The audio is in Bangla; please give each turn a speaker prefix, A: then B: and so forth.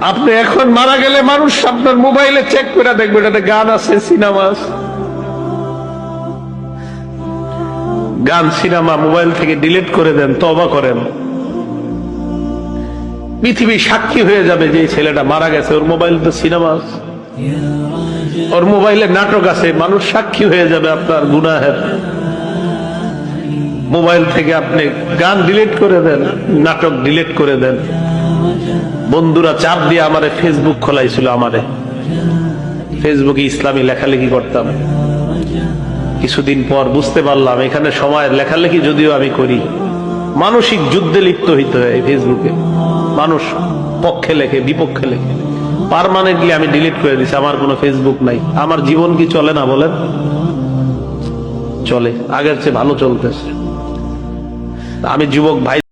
A: আপনি এখন মারা গেলে মানুষ আপনার মোবাইলে চেক করে দেখবে এটাতে গান আছে, সিনেমা আছে। গান সিনেমা মোবাইল থেকে ডিলিট করে দেন, তওবা করেন। পৃথিবী সাক্ষী হয়ে যাবে যে এই ছেলেটা মারা গেছে, ওর মোবাইলে তো সিনেমা আছে, ওর মোবাইলে নাটক আছে, মানুষ সাক্ষী হয়ে যাবে আপনার গুনাহের। মোবাইল থেকে আপনি গান ডিলিট করে দেন, নাটক ডিলিট করে দেন। বন্ধুরা চাপ দিয়ে আমারে ফেসবুক খোলাইছিল, আমারে ফেসবুকে ইসলামী লেখালেখি করতাম। কিছুদিন পর বুঝতে পারলাম এখানে সময়ের লেখালেখি যদিও আমি করি, মানসিক যুদ্ধে লিপ্ত হইতে হয় ফেসবুকে। মানুষ পক্ষে লেখে, বিপক্ষে লেখে। পার্মানেন্টলি আমি ডিলিট করে দিছি, আমার কোনো ফেসবুক নাই। আমার জীবন কি চলে না বলেন? চলে, আগের চেয়ে ভালো চলতেছে। আমি যুবক ভাই